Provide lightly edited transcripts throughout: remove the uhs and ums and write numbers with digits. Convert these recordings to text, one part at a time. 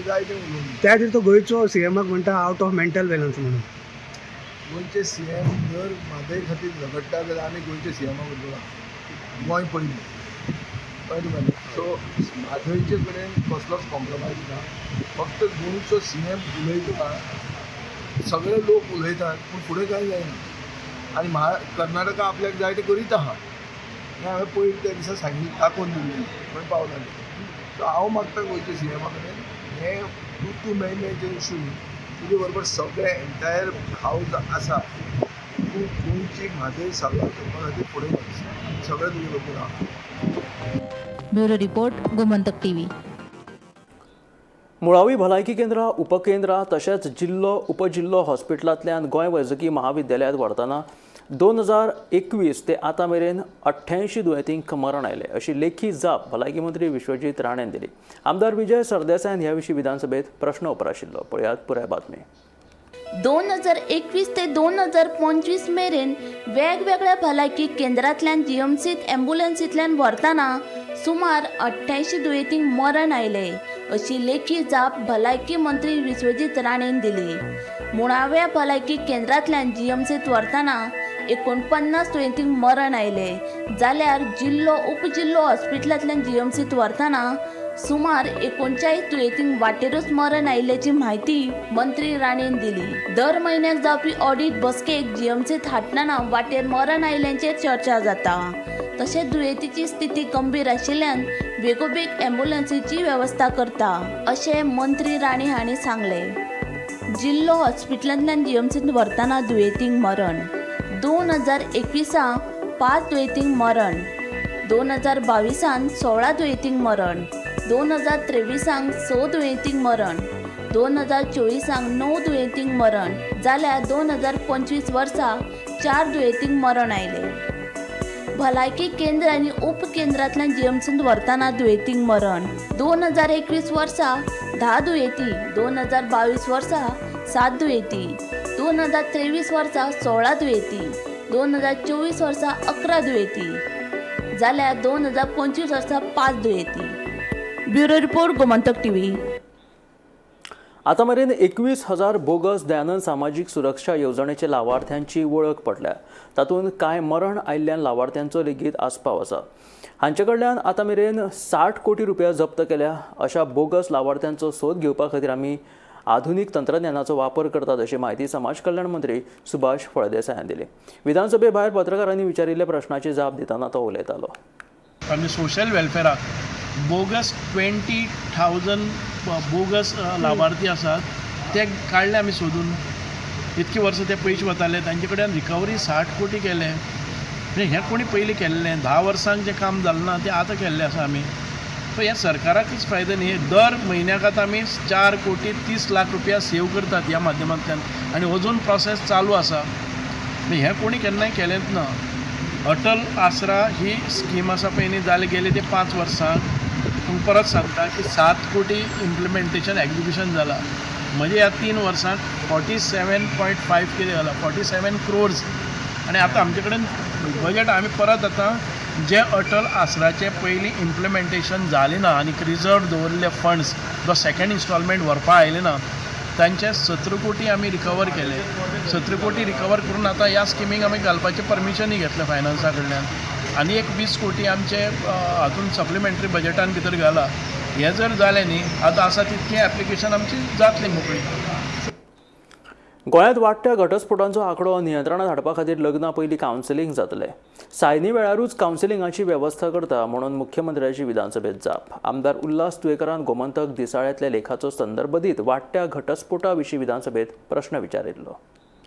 जाय तें उलोवंक त्या खातीर तो गोंयचो सीएमाक म्हणटा आउट ऑफ मेंटल बॅलन्स म्हणून. गोंयचे सीएम जर म्हादय खातीर झगडटा जाल्यार आमी गोंयचे सीएमा बरोबर आहा. गोंय पयलीं कळ्ळें. सो म्हादयचे कडेन कसलोच कॉम्प्रमायज ना. फक्त गोंयचो सीएम उलयता, सगळे लोक उलयतात पूण फुडें कांय जायना आनी कर्नाटका आपल्याक जाय तें करीत आहा. हें हांवें पयलीं त्या दिसा सांगिल्लें, दाखोवन दिल्लें, खंय पावलें. सो हांव मागता गोंयच्या सीएमा कडेन हें तूं मेळचें इशू तुजे बरोबर सगळे एन्टायर हावज आसा. तूं गोंयची म्हादय साल्वार करपा खातीर फुडें वच, सगळे तुजे बरोबर आहा. Bureau report Gomantak TV. मुळावी भलायकी केंद्रां, उपकेंद्रां तशेंच जिल्लो उपजिल्लो हॉस्पिटलांतल्यान गोंय वैजकी महाविद्यालयांत व्हरतना 2021 ते आतां मेरेन 88 दुयेंतींक मरण आयले अशी लेखी जाप भलायकी मंत्री विश्वजीत राणेन दिली. आमदार विजय सरदेसायन ह्या विशीं विधानसभेत प्रश्न उपराशिल्लो. पळयात पुराय बातमी. 2021 ते 2025 मेरेन वेगवेगळ्या भलायकी केंद्रांतल्यान जीएमसीत ॲम्ब्युलन्सींतल्यान व्हरतना सुमार 88 दुयेंतींक मरण आयले अशी लेखी जाप भलायकी मंत्री विश्वजीत राणेन दिली. मुळाव्या भलायकी केंद्रांतल्यान जीएमसीत व्हरतना 49 दुयेंतींक मरण आयले जाल्यार जिल्लो उपजिल्लो हॉस्पिटलांतल्यान जीएमसीत व्हरतना सुमार 39 दुयेंतींक वाटेरूच मरण आयिल्ल्याची म्हायती मंत्री राणेन दिली. दर म्हयन्याक जावपी ऑडिट बसकेक जीएमसीत हाडटना वाटेर मरण आयिल्ल्यांचेर चर्चा जाता. तशेंच दुयेंतीची स्थिती गंभीर आशिल्ल्यान बेगोबेग ॲम्ब्युलन्सीची वेवस्था करता अशें मंत्री राणे हांणी सांगले. जिल्लो हॉस्पिटलांतल्यान जीएमसीत व्हरतना दुयेंतींक मरण. 2021 5 दुयेंतींक मरण, 2022 16 दुयेंतींक मरण, 2023 6 दुयेंतींक मरण, 2024 9 दुयेंतींक मरण जाल्यार 2025 वर्सा 4 दुयेंतींक मरण आयले. भलायकी केंद्र आनी उपकेंद्रांतल्यान जीएमसीत व्हरतना दुयेंतींक मरण. 2021 वर्सा 10 दुयेंती, 2022 वर्सा 7 दुयेंती, 2023 वर्सा 16 दुयेंती, 2024 वर्सा 11 दुयेंती जाल्यार 2025 वर्सा 5 दुयेंती. Bureau report Gomantak TV. आतां मेरेन 21,000 बोगस दयानंद सामाजीक सुरक्षा येवजणेच्या लावार्थ्यांची वळख पडल्या. तातूंत कांय मरण आयिल्ल्या लावार्थ्यांचो लेगीत आस्पाव आसा. हांचे कडल्यान आतां मेरेन 60 कोटी रुपया जप्त केल्या. अशा बोगस लावार्थ्यांचो सोद घेवपा खातीर आमी आधुनीक तंत्रज्ञानाचो वापर करतात अशी माहिती समाज कल्याण मंत्री सुभाष फळदेसाय हांणी दिली. विधानसभे भायर पत्रकारांनी विचारिल्ल्या प्रश्नाची जाप दितना तो उलयतालो. आमी सोशल वेलफेराक बोगस 20,000 बोगस लाभार्थी आसात ते काडले आमी सोदून. इतकी वर्सां ते पयशे वताले तांचे कडेन रिकवरी 60 कोटी केले. म्हणजे हें कोणी पयलीं केल्लें 10 वर्सांक जें काम जालें ना तें आतां केल्लें आसा आमी. सो हें सरकाराकच फायदो न्ही. दर म्हयन्याक आतां आमी 4 कोटी 30 लाख रुपया सेव करतात ह्या माध्यमांतल्यान आनी अजून प्रोसेस चालू आसा. हें कोणी केन्नाय केलेंच ना. अटल आसरा ही स्कीम आसा पळय न्ही जाले गेले ते 5 वर्सां. पूण परत सांगता की 7 कोटी इम्प्लिमेंटेशन एग्जिक्युशन जाला. म्हणजे ह्या 3 वर्सांक 47.5 कितें जाला 47 crores. आनी आतां आमचे कडेन बजेट आमी परत आतां जे अटल आसराचे पयलीं इम्प्लिमेंटेशन जालें ना आनी रिजर्व दवरले फंड्स जो सेकंड इन्स्टॉलमेंट व्हरपा आयले ना तांचे 17 कोटी आमी रिकवर केले. 17 कोटी रिकवर करून आतां ह्या स्किमीक आमी घालपाचें परमिशनय घेतलें फायनान्सा कडल्यान. आनी एक 20 कोटी आमचे हातून सप्लिमेंटरी बजेटान भितर घाला. हें जर जालें न्ही आतां आसा तितकें एप्लिकेशन आमची जातली मोकळी. गोंयांत वाडट्या घटस्फोटांचो आंकडो नियंत्रणांत हाडपा खातीर लग्ना पयलीं कावन्सिलींग जातलें. सायनी वेळारूच कावन्सिलिंगाची वेवस्था करता म्हणून मुख्यमंत्र्याची विधानसभेत जाप. आमदार उल्हास तुयेकरान गोमंतक दिसाळ्यातल्या लेखाचो संदर्भ दीत वाडट्या घटस्फोटा विशीं विधानसभेत प्रश्न विचारिल्लो.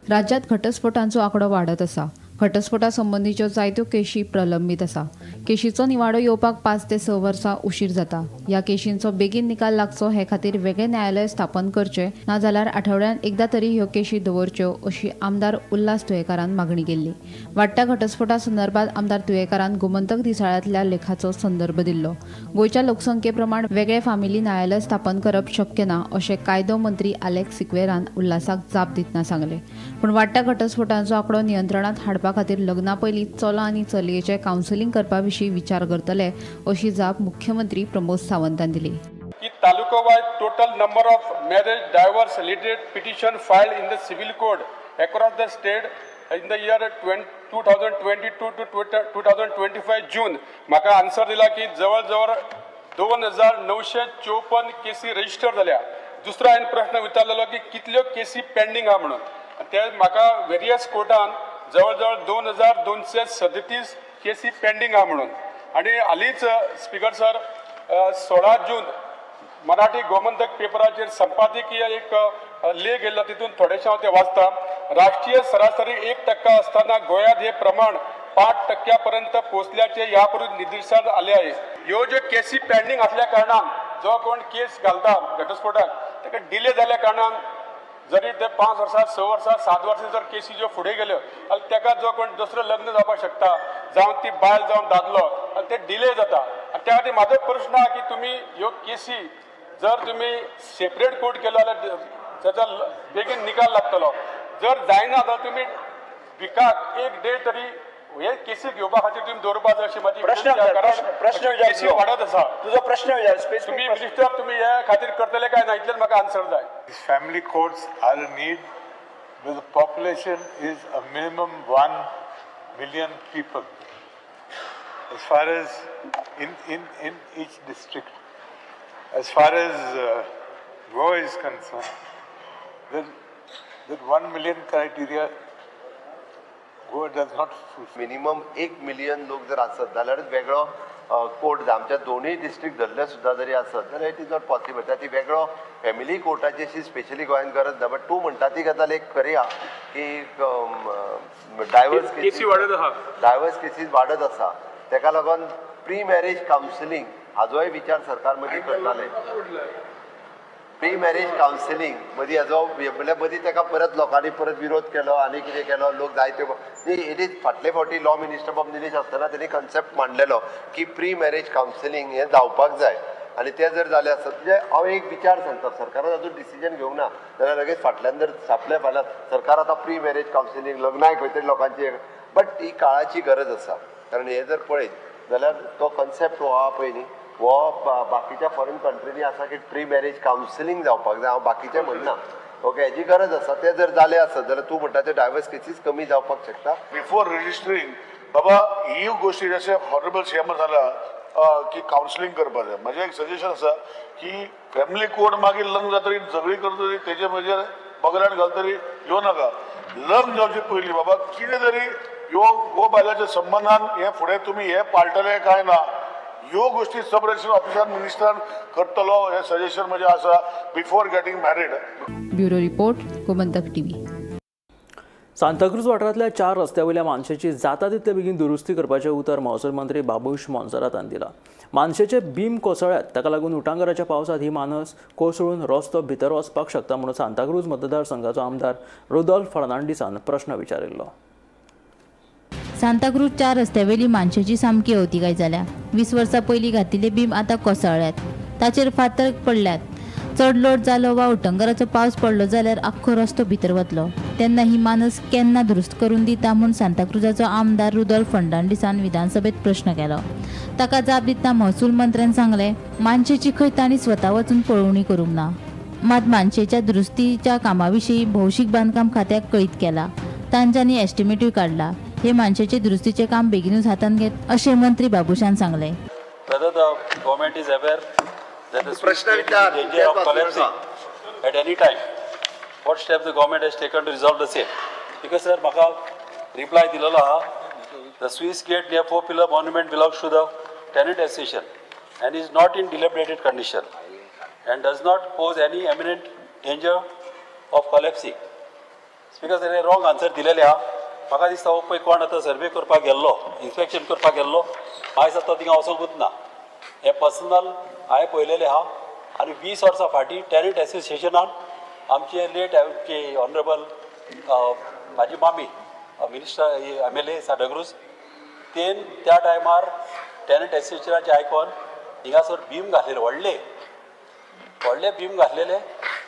राज्यात घटस्फोटांचो आंकडो वाडत आसा. घटस्फोटा संबंधीच्यो जायत्यो केशी प्रलंबीत आसा. केशीचो निवाडो येवपाक 5 ते 6 वर्सां उशीर जाता. ह्या केशींचो बेगीन निकाल लागचो हे खातीर वेगळे न्यायालय स्थापन करचें नाजाल्यार आठवड्यान एकदा तरी ह्यो केशी दवरच्यो अशी आमदार उल्हास तुयेकारान मागणी केल्ली. वाडट्या घटस्फोटा संदर्भात आमदार तुयेकारान गोमंतक दिसाळ्यातल्या लेखाचो संदर्भ दिल्लो. गोंयच्या लोकसंख्ये प्रमाण वेगळे फामिली न्यायालय स्थापन करप शक्य ना अशें कायदो मंत्री आलेक्स सिक्वेरान उल्हासाक जाप दितना सांगलें. पूण वाडट्या घटस्फोटांचो आंकडो नियंत्रणांत हाडपा खातीर लग्ना पयलीं चलो आनी चलयेचें कावन्सिलींग करपा विशीं विचार करतले अशी जाप मुख्यमंत्री प्रमोद सावंतान दिली. की तालुका-wide total number of marriage divorce related petition filed in the civil code across the state in the year 2022 to 2025 June. म्हाका आन्सर दिला की जवळ 2954 केसी रजिस्टर जाल्या. दुसरो हांवें प्रश्न विचारलेलो की कितल्यो केसी पेंडिंग आहा म्हणून. ते म्हाका वेरियस कोर्टान जवळ 2237 केसी पेंडिंग आहा म्हणून. आणि हालींच स्पीकर सर 16 जून मराठी गोमंतक पेपराचेर संपादकीय एक लेख येयल्लो तितून थोडेशें हांव तें वाचता. राष्ट्रीय सरासरी 1% असताना गोंयांत हे प्रमाण 5% पर्यंत पोहोचल्याचे यापूर्वी निदर्शनास आले आहे. ह्यो ज्यो केसी पेंडिंग असल्या कारणान जो कोण केस घालता घटस्फोटाक ताका डिले जाल्या कारणान जरी ते 5 वर्सां 6 वर्सां 7 वर्सां जर केसी ज्यो फुडें गेल्यो जाल्यार ताका जो कोण दुसरें लग्न जावपाक शकता जावं ती बायल जावं दादलो ते डिले जाता. आनी त्या खातीर म्हाजो प्रश्न आहा की तुमी ह्यो केसी जर तुमी सेपरेट कोर्ट केलो जाल्यार ताचो बेगीन निकाल लागतलो. जर जायना जाल्यार तुमी विकाक एक डे तरी हे केसी घेवपा खातीर तुमी दवरपा जाय अशी म्हाजी प्रश्न केसी वाडत आसा. तुझो प्रश्न तुम्ही मिनिस्टर तुम्ही ह्या खातीर करतले काय ना इतलें म्हाका आन्सर जाय. Family courts are a need because the population is a minimum 1 million people. As far as in each district, as far as Goa is concerned, that 1 million criteria Goa does not fulfill. Minimum 1 million लोक जर आसत जाल्यार वेगळो court आमच्या दोनूय district धरले सुद्दां जरी आसत जाल्यार इट इज नॉट पॉसिबल. त्या ती वेगळो फॅमिली कोर्टाची अशी स्पेशली गोंयांत गरज ना. बट तूं म्हणटा ती गजाल एक करुया की डायवर्स केसीस वाडत आसा ताका लागून प्री मॅरेज कावन्सिलींग हाजोय विचार सरकार मदीं करताले. प्री मॅरेज कावन्सिलींग मदीं हाजो मदीं ताका परत लोकांनी परत विरोध केलो आनी कितें केलो लोक जायते इट इज फाटले फावटी लॉ मिनिस्टर बाब निलेश आसतना तेणी कन्सेप्ट मांडलेलो की प्री मॅरेज कावन्सिलींग हें जावपाक जाय आनी तें जर जालें आसत म्हणजे हांव एक विचार सांगता सरकारान अजून डिसिजन घेवंक ना जाल्यार लगेच फाटल्यान जर छापलें फाल्यां सरकार आतां प्री मॅरेज कावन्सिलींग लग्नाय खंय तरी लोकांची बट ही काळाची गरज आसा. कारण हे जर पळयत जाल्यार तो कन्सेप्ट हो आहा पळय न्ही हो बाकीच्या फॉरेन कंट्रीनी आसा की प्री मॅरेज कावन्सिलींग जावपाक जाय. हांव बाकीचें म्हणना ओके हेजी गरज आसा. तें जर जालें आसत जाल्यार तूं म्हणटा ते डायवर्स केसीस कमी जावपाक शकता. बिफोर रजिस्टरिंग बाबा ही गोष्टी जशें हॉरेबल सीएम जाला की कावन्सिलींग करपाक जाय. म्हजें एक सजेशन आसा की फॅमिली कोर्ट मागीर लग्न जातरी झगडी करतरी तेजे म्हणजे बगड्यान घालतरी येवं नाका. लग्न जावचे पयलीं बाबा कितें तरी ह्यो गो बायलाच्या संबंधान हे फुडें तुमी हे पाळटले काय ना ह्यो गोष्टी सब रजिस्टर ऑफिसान मिनिस्टरान करतलो हे सजेशन म्हजें आसा before getting married. Bureau report Gomantak TV. Santacruz वाठारांतल्या 4 रस्त्यावयल्या मानशेची जाता तितले बेगीन दुरुस्ती करपाचें उतर महसूल मंत्री बाबुश मोन्सेरातान दिलां. मानशेचे बीम कोसळ्यात ताका लागून उटंगराच्या पावसांत ही मानस कोसळून रस्तो भितर वचपाक शकता म्हणून सांताक्रूज मतदारसंघाचो आमदार रुदोल्फ फर्नांडीसान प्रश्न विचारिल्लो. सांताक्रूज 4 रस्त्यावयली मानशेची सामकी अवतिकाय जाल्या. 20 वर्सां पयलीं घातिल्ले बीम आतां कोसळ्ळ्यात. ताचेर फातर पडल्यात. चड लोड जालो वा उटंगराचो पावस पडलो जाल्यार आख्खो रस्तो भितर वतलो. तेन्ना ही मानस केन्ना दुरुस्त करून दिता म्हूण सांताक्रूजाचो आमदार रुदोल्फ फर्नांडीसान विधानसभेत प्रश्न केलो. ताका जाप दितना महसूल मंत्र्यान सांगलें मानशेची खंय तांणी स्वता वचून पळोवणी करूंक ना. मात मानशेच्या दुरुस्तीच्या कामा विशीं भौशीक बांदकाम खात्याक कळीत केला. तांच्यांनी एस्टिमेटूय काडला. हे मानशेचे दुरुस्तीचे काम बेगीनूच हातान घेत अशें मंत्री बाबुशान सांगलें. Whether the government is aware that the Swiss state is in danger of collapsing at any time, what steps the government has taken to resolve the same? Because sir, म्हाका reply दिलेलो आहा. The Swiss gate near 4 Pillar monument belongs to the tenant association and is not in dilapidated condition and does not pose any imminent danger of collapsing. Because ताणें wrong answer दिलेले आहा. म्हाका दिसता हो पळय कोण आतां सर्वे करपाक गेल्लो इन्स्पेक्शन करपाक गेल्लो आयज आतां थिंगा वचोंकूच ना. हे पर्सनल हांवें पळयलेलें आहा आनी 20 वर्सां फाटीं टेनंट एसोसिएशनान आमचे लेट ऑनरेबल म्हाजी मामी मिनिस्टर MLA सांताक्रूज तेन त्या टायमार टेनंट एसोसिएशनाचें आयकोन हिंगासर बीम घातलेले व्हडले बीम घातलेले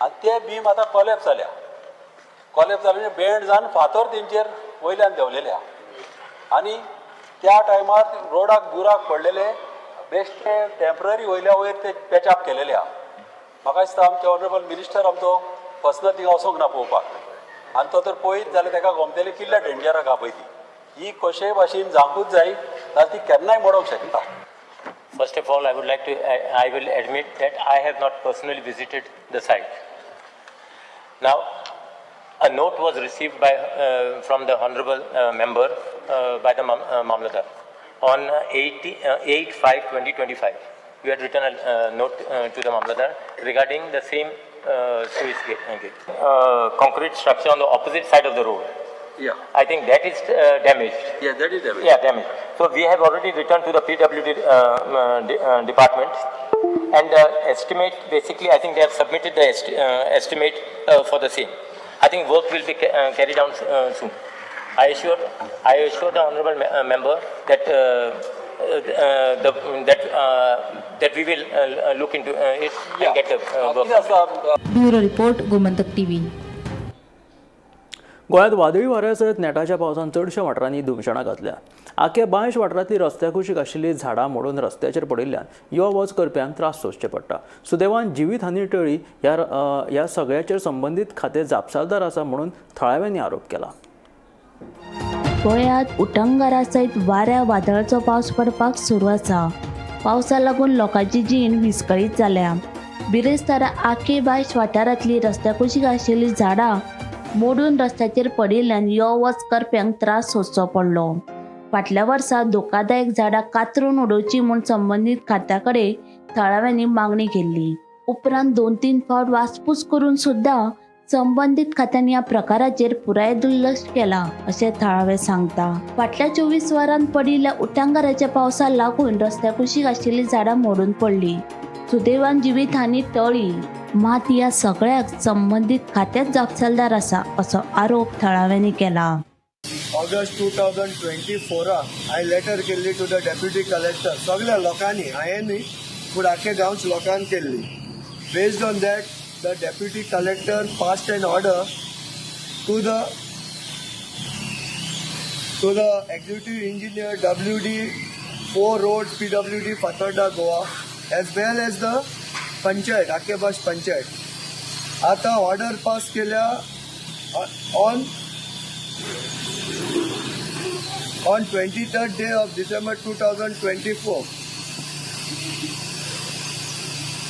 आनी ते बीम आतां कॉलेप्स जाल्या. कॉलेप्स जाले म्हणजे बेंड जावन फातर तेंचेर वयल्यान देंवलेले आहा आनी त्या टायमार रोडाक बुराक पडलेले बेश्टे टेम्पररी वयल्या वयर ते पॅचअप केलेले आहा. म्हाका दिसता आमचे ऑनरेबल मिनिस्टर आमचो पर्सनल थिंगा वचोंक ना पळोवपाक आनी तो तर पळयत जाल्यार ताका गोमतेली कितल्या डेंजराक आहा पळय ती ही कशेय भाशेन जावंकूच जाय जाल्यार ती केन्नाय मोडोंक शकता. First of all, I will admit that I have not personally visited the site. Now, a note was received from the honorable member by the Mamladar on 8/5/2025. You had written a note to the Mamladar regarding the same sewage gate. Concrete structure on the opposite side of the road. Yeah. I think that is damaged. Yeah, that is damaged. Yeah, damaged. So we have already returned to the PWD department, and estimate, basically, I think they have submitted the estimate for the same. I think work will be carried out soon. I assure the honorable member that that we will look into it and get the work. Bureau report Gomantak TV. गोंयांत वादळी वाऱ्या सयत नेटाच्या पावसान चडशा वाठारांनी धुमशाणां घातल्या. आख्या बांयश वाठारांतली रस्त्या कुशीक आशिल्लीं झाडां मोडून रस्त्याचेर पडिल्ल्यान यो वच करप्यांक त्रास सोंसचे पडटा. सुदैवान जिवीत हानी टळ्ळी. ह्या सगळ्याचेर संबंदीत खातें जापसालदार आसा म्हणून थळाव्यांनी आरोप केला. गोंयांत उटंगरा सयत वाऱ्या वादळाचो पावस पडपाक सुरू आसा. पावसा लागून लोकांची जीण विस्कळीत जाल्या. बिरेस्तारा आखे बांयश वाठारांतली रस्त्या कुशीक आशिल्लीं झाडां मोडून रस्त्याचेर पडिल्ल्यान यो वच करप्यांक त्रास सोंसचो पडलो. फाटल्या वर्सा धोकादायक झाडां कातरून उडोवची म्हूण संबंदीत खात्या कडेन थळाव्यांनी मागणी केल्ली. उपरांत 2-3 फावट वासपूस करून सुद्दां संबंदीत खात्यान ह्या प्रकाराचेर पुराय दुर्लक्ष केला अशें थळावे सांगता. फाटल्या 24 वरांत पडिल्ल्या उटंगराच्या पावसा लागून रस्त्या कुशीक आशिल्लीं झाडां मोडून पडली. सुदैवान जिवीत हानी टळ्ळी. मात ह्या सगळ्याक संबंदीत खात्याच जापसालदार आसा असो आरोप थळाव्यांनी केला. ऑगस्ट 2024 हांवें लेटर केल्ली टू द डेप्युटी कलेक्टर. सगळ्या लोकांनी, हांवें न्ही पूण आख्या गांवच्या लोकांनी केल्ली. Based on that the deputy collector passed an order to the executive engineer WD 4 road PWD Fatorda Goa as well as the panchayat आकेबाश पंचायत. आता ऑर्डर पास केल्या on 23rd day of December 2024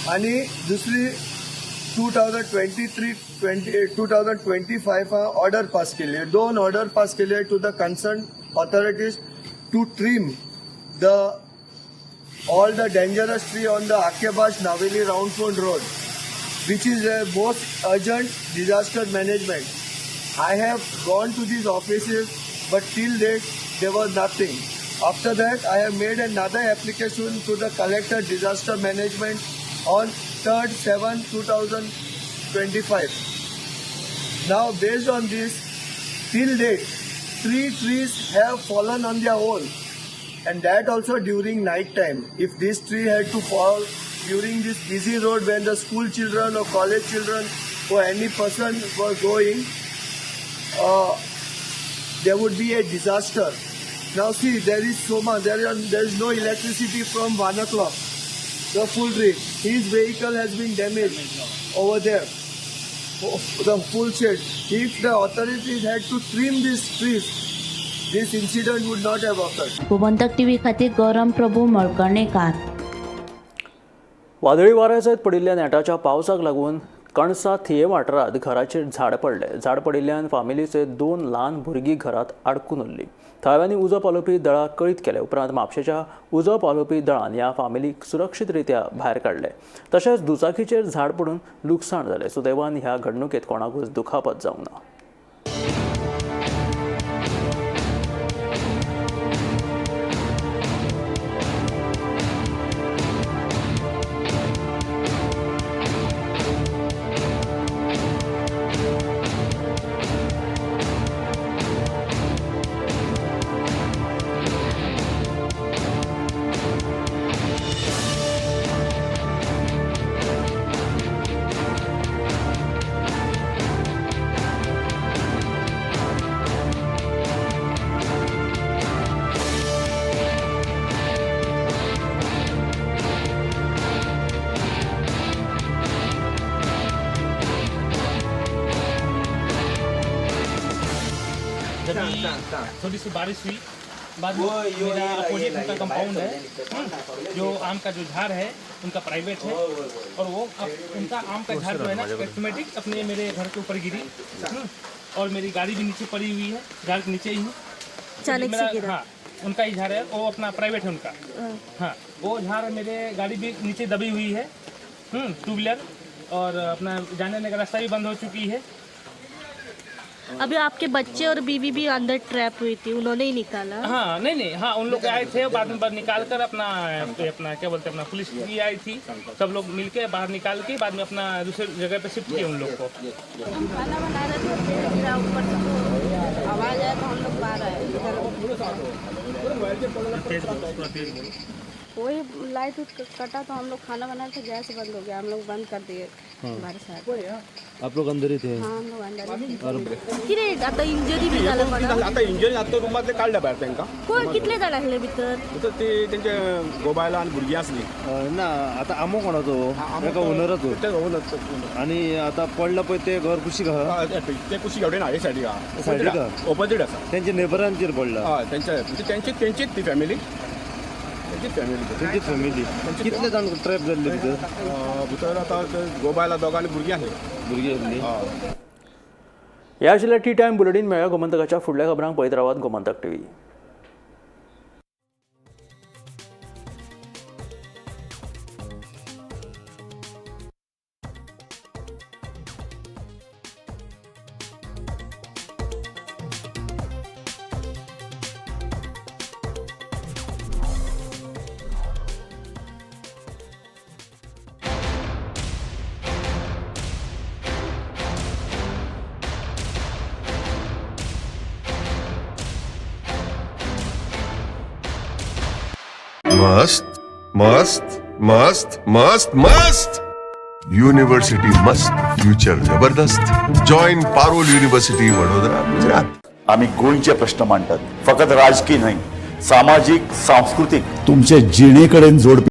आणि दुसरी 2025 ऑर्डर पास केली. 2 ऑर्डर पास केले to the concern authorities to trim all the dangerous tree on the Akebash Naveli Roundpond Road, which is a most urgent disaster management. I have gone to these offices, but till date there was nothing. After that, I have made another application to the Collector Disaster Management on 3/7/2025. Now, based on this, till date, 3 trees have fallen on their own. And that also during night time. If this tree had to fall during this busy road when the school children or college children or any person were going, there would be a disaster. Now see, there is so much. There is no electricity from 1 o'clock. The full tree. His vehicle has been damaged over there. The full shed. If the authorities had to trim these trees, this incident would not have occurred. Gomantak TV खातीर गौरम प्रभू मळकर्णेकार. वादळी वाऱ्या सयत पडिल्ल्या नेटाच्या पावसाक लागून कणसा थिये वाठारांत घराचेर झाड पडले. झाड पडिल्ल्यान फामिलीचे 2 ल्हान भुरगीं घरांत आडकून उरलीं. थळाव्यांनी उजो पालोवपी दळाक कळीत केले. उपरांत म्हापशेच्या उजो पालोवपी दळान ह्या फामिलीक सुरक्षीतरित्या भायर काडले. तशेंच दुचाकीचेर झाड पडून लुकसाण जालें. सुदैवान ह्या घडणुकेंत कोणाकूच दुखापत जावंक ना. थोड़ी सी बारिश हुई, बाद में मेरा अपोजिट उनका कंपाउंड है, जो आम का जो झाड़ है उनका प्राइवेट है, और वो उनका आम का झाड़ जो है ना ऑटोमेटिक अपने मेरे घर के ऊपर गिरी, और मेरी गाड़ी भी नीचे पड़ी हुई है, झाड़ के नीचे ही है। हाँ, उनका ही झाड़ है, वो अपना प्राइवेट है उनका। हाँ, वो झाड़ मेरे गाड़ी भी नीचे दबी हुई है, 2 व्हीलर, और अपना जाने आने का रास्ता भी बंद हो चुकी है। अभी आपके बच्चे और बीवी भी अंदर ट्रैप हुई थी, उन्होंने ही निकाला? हाँ, नहीं, हाँ, उन लोग आए थे, बाद में निकाल कर अपना क्या बोलते हैं, अपना पुलिस भी आई थी, सब लोग मिलके बाहर निकाल के बाद में अपना दूसरी जगह पे शिफ्ट किए उन लोग को। हम खाना बना रहे थे, पेड़ गिरा ऊपर से, आवाज आया तो हम लोग बाहर आए। वही लाइट कटा तो हम लोग खाना बना रहे थे, गैस बंद हो गया, हम लोग बंद कर दिए। आप लोग अंदर ही थे? हाँ, हम लोग अंदर किती आता इंजरी बी झालं मला? आता इंजरी आता रूमातले काढल्या बाहेर त्यांना. कोण कितले जाण आसले भितर? तर ते त्यांचे गोबायला आणि भुरगीं असली ना. आता आमो कोणाचो? एका ओनराचो. आणि आता पडला पळय ते घर कुशी का? ते कुशी घेवडे ना, हे सायडीक हा. सायडीक ऑपोजिट आसा. त्यांच्या नेबरांचेर पडला. हय, त्यांचीच ती फॅमिली. त्यांचीच फॅमिली. कितले जाण ट्रॅप जाल्ले भितर? भितर आता गोबायला दोगांनी भुरगीं आसली. भुरगीं आसली. ह्या आशिल्ल्या टी टायम बुलेटिन मेळ्या गोमंतकाच्या फुडल्या खबरांक पळयत रावात गोमंतक टीव्ही. मस्त मस्त मस्त मस्त मस्त युनिव्हर्सिटी मस्त, फ्युचर जबरदस्त. Join Parul university Vadodara, Gujarat. आम्ही गोंयचे प्रश्न मांडतात, फकत राजकीय नाही, सामाजिक, सांस्कृतिक. तुमचे जिणेकडेन जोड